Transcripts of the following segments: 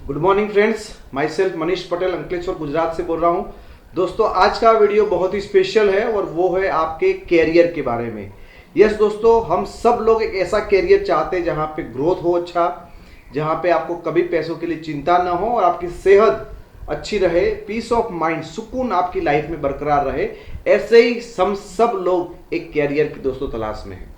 Good morning friends, my self Manish Patel Ankleshwar Gujarat से बोल रहा हूँ। दोस्तों, आज का वीडियो बहुत ही स्पेशल है और वो है आपके कैरियर के बारे में। यस दोस्तों, हम सब लोग एक ऐसा कैरियर चाहते हैं जहाँ पे ग्रोथ हो अच्छा, जहाँ पे आपको कभी पैसों के लिए चिंता ना हो और आपकी सेहत अच्छी रहे, पीस ऑफ माइंड, सुकून आपकी लाइफ में बरकरार रहे। ऐसे ही हम सब लोग एक कैरियर की दोस्तों तलाश में हैं।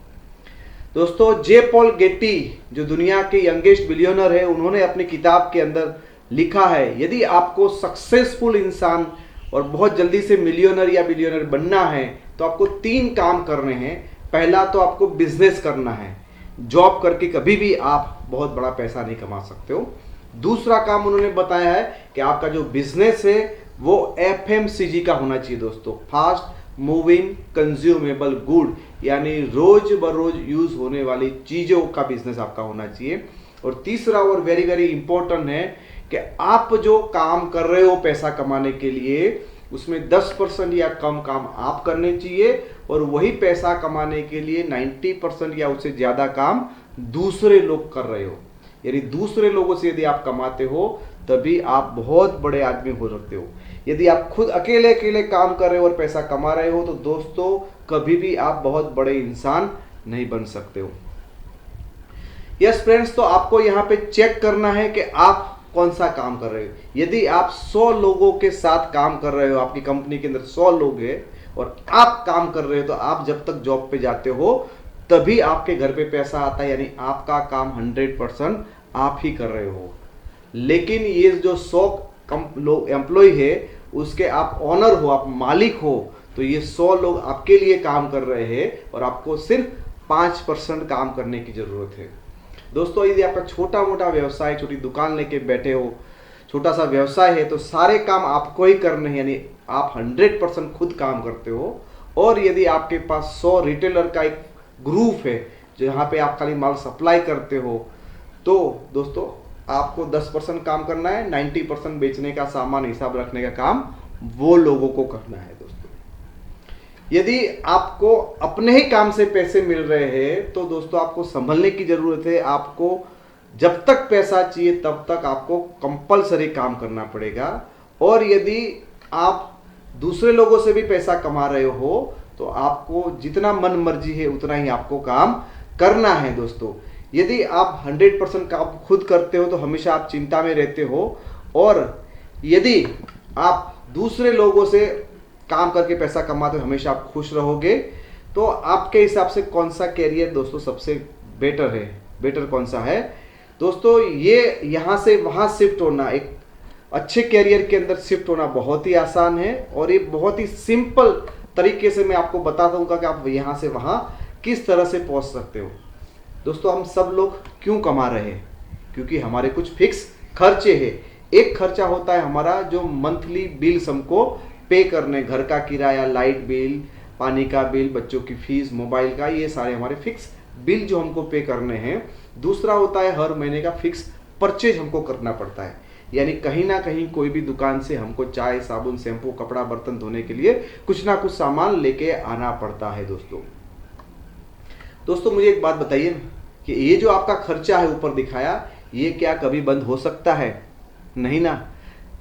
दोस्तों, जे पॉल गेटी जो दुनिया के यंगेस्ट बिलियनर है, उन्होंने अपनी किताब के अंदर लिखा है, यदि आपको सक्सेसफुल इंसान और बहुत जल्दी से मिलियनर या बिलियनर बनना है तो आपको 3 काम करने हैं। पहला तो आपको बिजनेस करना है। जॉब करके कभी भी आप बहुत बड़ा पैसा नहीं कमा सकते हो। दूसरा काम उन्होंने बताया है कि आपका जो बिजनेस है वो एफएमसीजी का होना चाहिए दोस्तों, फास्ट मूविंग कंज्यूमेबल गुड, यानी रोज बरोज यूज होने वाली चीजों का बिजनेस आपका होना चाहिए। और तीसरा और वेरी वेरी इंपॉर्टेंट है कि आप जो काम कर रहे हो पैसा कमाने के लिए, उसमें 10% या कम काम आप करने चाहिए और वही पैसा कमाने के लिए 90% या उससे ज्यादा काम दूसरे लोग कर रहे हो। यानी दूसरे लोगों से यदि आप कमाते हो तभी आप बहुत बड़े आदमी हो सकते हो। यदि आप खुद अकेले अकेले काम कर रहे हो और पैसा कमा रहे हो तो दोस्तों कभी भी आप बहुत बड़े इंसान नहीं बन सकते हो। यस फ्रेंड्स, तो आपको यहाँ पे चेक करना है कि आप कौन सा काम कर रहे हो। यदि आप 100 लोगों के साथ काम कर रहे हो, आपकी कंपनी के अंदर 100 लोग हैं और आप काम कर रहे हो, तो आप जब तक जॉब पे जाते हो तभी आपके घर पे पैसा आता है, यानी आपका काम 100% आप ही कर रहे हो। लेकिन ये जो 100 लोग एम्प्लॉय है, उसके आप ऑनर हो, आप मालिक हो, तो ये 100 लोग आपके लिए काम कर रहे हैं और आपको सिर्फ 5% काम करने की जरूरत है। दोस्तों, यदि आपका छोटा मोटा व्यवसाय, छोटी दुकान लेके बैठे हो, छोटा सा व्यवसाय है, तो सारे काम आपको ही करने हैं, यानी आप 100% खुद काम करते हो। और यदि आपके पास 100 रिटेलर का एक ग्रुप है जहाँ पे आप खाली माल सप्लाई करते हो, तो दोस्तों आपको 10% काम करना है, 90% बेचने का, सामान हिसाब रखने का काम वो लोगों को करना है। दोस्तों, यदि आपको अपने ही काम से पैसे मिल रहे हैं तो दोस्तों आपको संभलने की जरूरत है। आपको जब तक पैसा चाहिए तब तक आपको कंपलसरी काम करना पड़ेगा। और यदि आप दूसरे लोगों से भी पैसा कमा रहे हो तो आपको जितना मन मर्जी है उतना ही आपको काम करना है। दोस्तों, यदि आप 100% काम खुद करते हो तो हमेशा आप चिंता में रहते हो, और यदि आप दूसरे लोगों से काम करके पैसा कमाते हो हमेशा आप खुश रहोगे। तो आपके हिसाब से कौन सा कैरियर दोस्तों सबसे बेटर है? बेटर कौन सा है दोस्तों? ये यहाँ से वहाँ शिफ्ट होना, एक अच्छे कैरियर के अंदर शिफ्ट होना बहुत ही आसान है और ये बहुत ही सिंपल तरीके से मैं आपको बता दूंगा कि आप यहाँ से वहाँ किस तरह से पहुँच सकते हो। दोस्तों, हम सब लोग क्यों कमा रहे हैं? क्योंकि हमारे कुछ फिक्स खर्चे हैं। एक खर्चा होता है हमारा जो मंथली बिल्स हमको पे करने, घर का किराया, लाइट बिल, पानी का बिल, बच्चों की फीस, मोबाइल का, ये सारे हमारे फिक्स बिल जो हमको पे करने हैं। दूसरा होता है हर महीने का फिक्स परचेज हमको करना पड़ता है, यानी कहीं ना कहीं कोई भी दुकान से हमको चाय, साबुन, शैम्पू, कपड़ा, बर्तन धोने के लिए कुछ ना कुछ सामान लेके आना पड़ता है। दोस्तों मुझे एक बात बताइए कि ये जो आपका खर्चा है ऊपर दिखाया, ये क्या कभी बंद हो सकता है? नहीं ना।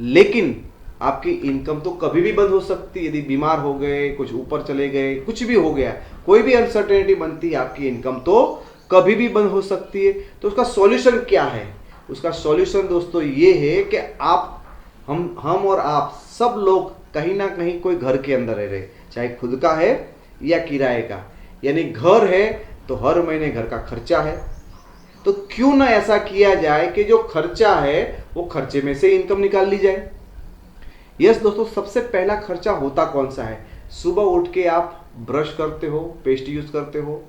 लेकिन आपकी इनकम तो कभी भी बंद हो सकती है। यदि बीमार हो गए, कुछ ऊपर चले गए, कुछ भी हो गया, कोई भी अनसर्टेनिटी बनती है, आपकी इनकम तो कभी भी बंद हो सकती है। तो उसका सॉल्यूशन क्या है? उसका सॉल्यूशन दोस्तों ये है कि हम और आप सब लोग कहीं ना कहीं कोई घर के अंदर रह रहे, चाहे खुद का है या किराए का। यानी घर है तो हर महीने घर का खर्चा है, तो क्यों ना ऐसा किया जाए कि जो खर्चा है वो खर्चे में से इनकम निकाल ली जाए। यस दोस्तों, सबसे पहला खर्चा होता कौन सा है? सुबह उठ के आप ब्रश करते हो, पेस्ट यूज करते हो,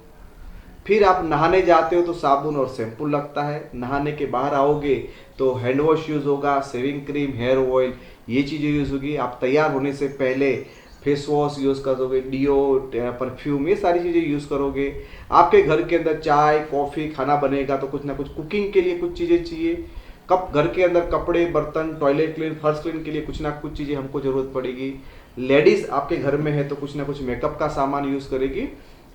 फिर आप नहाने जाते हो तो साबुन और शैम्पू लगता है, नहाने के बाहर आओगे तो हैंड वॉश यूज होगा, शेविंग क्रीम, हेयर ऑयल, ये चीज़ें यूज होगी। आप तैयार होने से पहले फेस वॉश यूज करोगे, डिओ, परफ्यूम, ये सारी चीज़ें यूज करोगे। आपके घर के अंदर चाय, कॉफ़ी, खाना बनेगा तो कुछ ना कुछ कुकिंग के लिए कुछ चीज़ें चाहिए। कब घर के अंदर कपड़े, बर्तन, टॉयलेट क्लीन, फर्श क्लीन के लिए कुछ ना कुछ चीज़ें हमको जरूरत पड़ेगी। लेडीज़ आपके घर में है तो कुछ ना कुछ मेकअप का सामान यूज़ करेगी।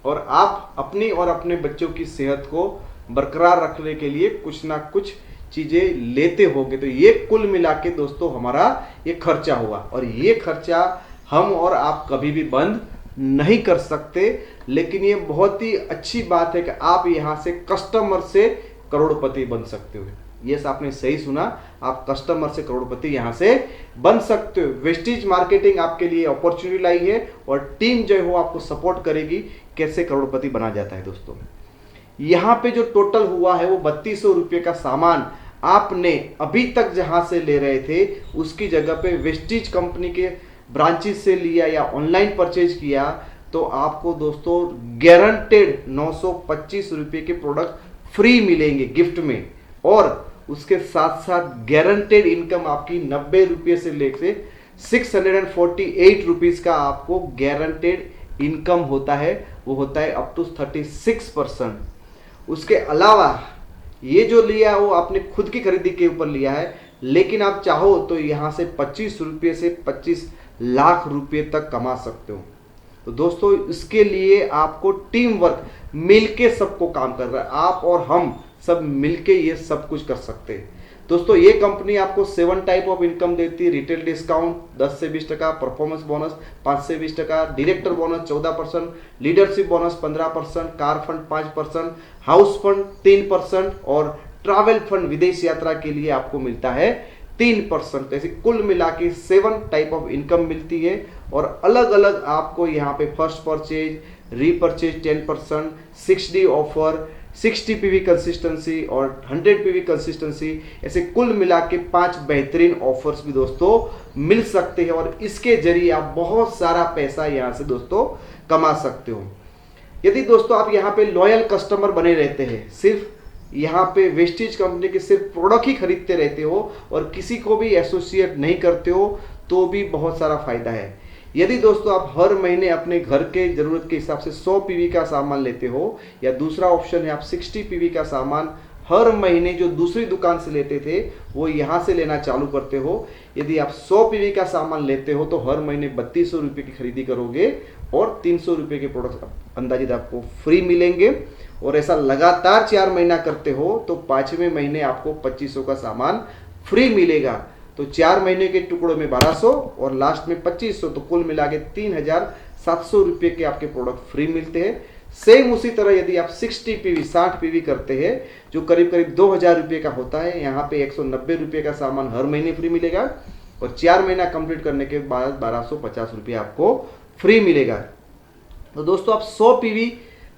और आप अपनी और अपने बच्चों की सेहत को बरकरार रखने के लिए कुछ ना कुछ चीजें लेते होंगे, तो ये कुल मिला के दोस्तों हमारा ये खर्चा हुआ, और ये खर्चा हम और आप कभी भी बंद नहीं कर सकते। लेकिन ये बहुत ही अच्छी बात है कि आप यहां से कस्टमर से करोड़पति बन सकते हो। यस, आपने सही सुना, आप कस्टमर से करोड़पति यहां से बन सकते हो। वेस्टीज मार्केटिंग आपके लिए अपॉर्चुनिटी लाई है, और टीम जो है वो आपको सपोर्ट करेगी कैसे करोड़पति बना जाता है। दोस्तों यहां पे जो टोटल हुआ है वो 3200 रुपये का सामान आपने अभी तक जहां से ले रहे थे उसकी जगह पे वेस्टीज कंपनी के ब्रांचेस से लिया या ऑनलाइन परचेज किया, तो आपको दोस्तों गारंटेड 925 रुपये के प्रोडक्ट फ्री मिलेंगे गिफ्ट में, और उसके साथ साथ गारंटेड इनकम आपकी 90 रुपये से लेकर 648 रुपीज का आपको गारंटेड इनकम होता है, वो होता है अप टू 36%। उसके अलावा ये जो लिया वो आपने खुद की खरीदी के ऊपर लिया है, लेकिन आप चाहो तो यहां से 25 रुपये से 25 लाख रुपये तक कमा सकते हो। तो दोस्तों इसके लिए आपको टीम वर्क मिलके सबको काम कर रहा है, आप और हम सब मिलके ये सब कुछ कर सकते हैं। दोस्तों ये कंपनी आपको 7 टाइप ऑफ इनकम देती है। रिटेल डिस्काउंट 10 से 20%, परफॉर्मेंस बोनस 5 से 20%, director bonus 14%, leadership bonus 15%, car fund 5%, house fund 3%, और ट्रैवल फंड विदेश यात्रा के लिए आपको मिलता है 3%। ऐसे कुल मिला के 7 टाइप ऑफ इनकम मिलती है, और अलग अलग आपको यहाँ पे first purchase, repurchase 10%, 6D offer, 60 PV consistency और 100 PV कंसिस्टेंसी, ऐसे कुल मिला के 5 बेहतरीन ऑफर्स भी दोस्तों मिल सकते हैं, और इसके जरिए आप बहुत सारा पैसा यहाँ से दोस्तों कमा सकते हो। यदि दोस्तों आप यहाँ पे लॉयल कस्टमर बने रहते हैं, सिर्फ यहाँ पे वेस्टीज कंपनी के सिर्फ प्रोडक्ट ही खरीदते रहते हो और किसी को भी एसोसिएट नहीं करते हो, तो भी बहुत सारा फायदा है। यदि दोस्तों आप हर महीने अपने घर के जरूरत के हिसाब से 100 PV का सामान लेते हो, या दूसरा ऑप्शन है आप 60 PV का सामान हर महीने जो दूसरी दुकान से लेते थे वो यहाँ से लेना चालू करते हो। यदि आप 100 PV का सामान लेते हो तो हर महीने 3200 रुपये की खरीदी करोगे, और 300 रुपये के प्रोडक्ट अंदाजित आपको फ्री मिलेंगे। और ऐसा लगातार 4 महीना करते हो तो 5वें महीने आपको 2500 का सामान फ्री मिलेगा। तो 4 महीने के टुकड़ों में 1200 और लास्ट में 2500, तो कुल मिला के 3700 रुपये के आपके प्रोडक्ट फ्री मिलते हैं। सेम उसी तरह यदि आप 60 PV 60 PV करते हैं जो करीब करीब 2000 रुपये का होता है, यहाँ पे 190 रुपये का सामान हर महीने फ्री मिलेगा, और 4 महीना कंप्लीट करने के बाद 1250 रुपये आपको फ्री मिलेगा। तो दोस्तों आप 100 PV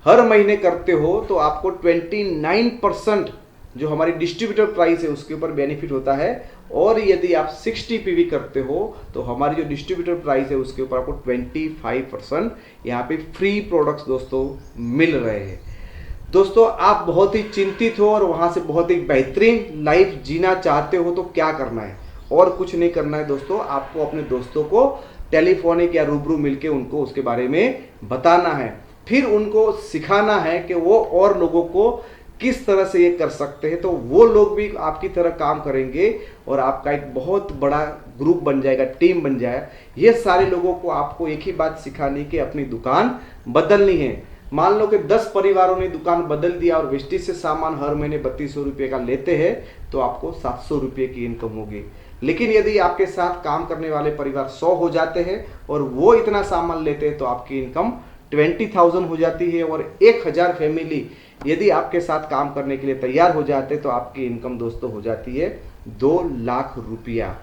हर महीने करते हो तो आपको 29% जो हमारी डिस्ट्रीब्यूटर प्राइस है उसके ऊपर बेनिफिट होता है, और यदि आप 60 PV करते हो तो हमारी जो डिस्ट्रीब्यूटर प्राइस है उसके ऊपर आपको 25% यहाँ पे फ्री प्रोडक्ट्स दोस्तों मिल रहे हैं। दोस्तों आप बहुत ही चिंतित हो और वहाँ से बहुत ही बेहतरीन लाइफ जीना चाहते हो तो क्या करना है? और कुछ नहीं करना है दोस्तों, आपको अपने दोस्तों को टेलीफोनिक या रूबरू मिलके उनको उसके बारे में बताना है, फिर उनको सिखाना है कि वो और लोगों को किस तरह से ये कर सकते हैं, तो वो लोग भी आपकी तरह काम करेंगे और आपका एक बहुत बड़ा ग्रुप बन जाएगा, टीम बन जाएगा। ये सारे लोगों को आपको एक ही बात सिखानी कि अपनी दुकान बदलनी है। मान लो कि 10 परिवारों ने दुकान बदल दिया और वेस्टीज से सामान हर महीने 3200 रुपये का लेते हैं तो आपको 700 रुपये की इनकम होगी। लेकिन यदि आपके साथ काम करने वाले परिवार 100 हो जाते हैं और वो इतना सामान लेते हैं तो आपकी इनकम 20,000 हो जाती है, और 1000 फैमिली यदि आपके साथ काम करने के लिए तैयार हो जाते तो आपकी इनकम दोस्तों हो जाती है 2 लाख रुपया।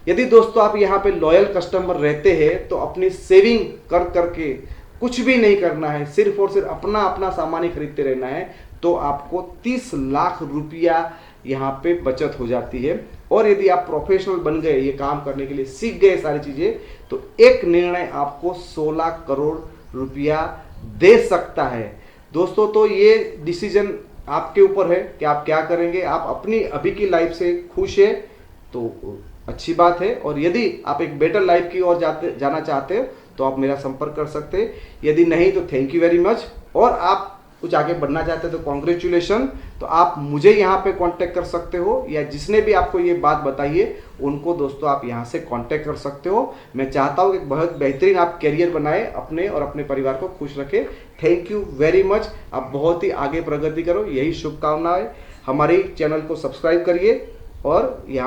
यदि दोस्तों आप यहाँ पे लॉयल कस्टमर रहते हैं तो अपनी सेविंग कर करके कुछ भी नहीं करना है, सिर्फ और सिर्फ अपना अपना सामान ही खरीदते रहना है, तो आपको 30 लाख रुपया यहाँ पे बचत हो जाती है। और यदि आप प्रोफेशनल बन गए, ये काम करने के लिए सीख गए सारी चीजें, तो एक निर्णय आपको 16 करोड़ रुपया दे सकता है दोस्तों। तो ये डिसीजन आपके ऊपर है कि आप क्या करेंगे। आप अपनी अभी की लाइफ से खुश है तो अच्छी बात है, और यदि आप एक बेटर लाइफ की ओर जाना चाहते हो तो आप मेरा संपर्क कर सकते हैं। यदि नहीं तो थैंक यू वेरी मच। और आप कुछ आगे बढ़ना चाहते हैं तो कॉन्ग्रेचुलेशन। तो आप मुझे यहाँ पे कांटेक्ट कर सकते हो, या जिसने भी आपको ये बात बताई है उनको दोस्तों आप यहाँ से कांटेक्ट कर सकते हो। मैं चाहता हूँ कि बहुत बेहतरीन आप करियर बनाए, अपने और अपने परिवार को खुश रखें। Thank you very much. आप बहुत ही आगे प्रगति करो, यही शुभकामनाएं। हमारे चैनल को सब्सक्राइब करिए और यहाँ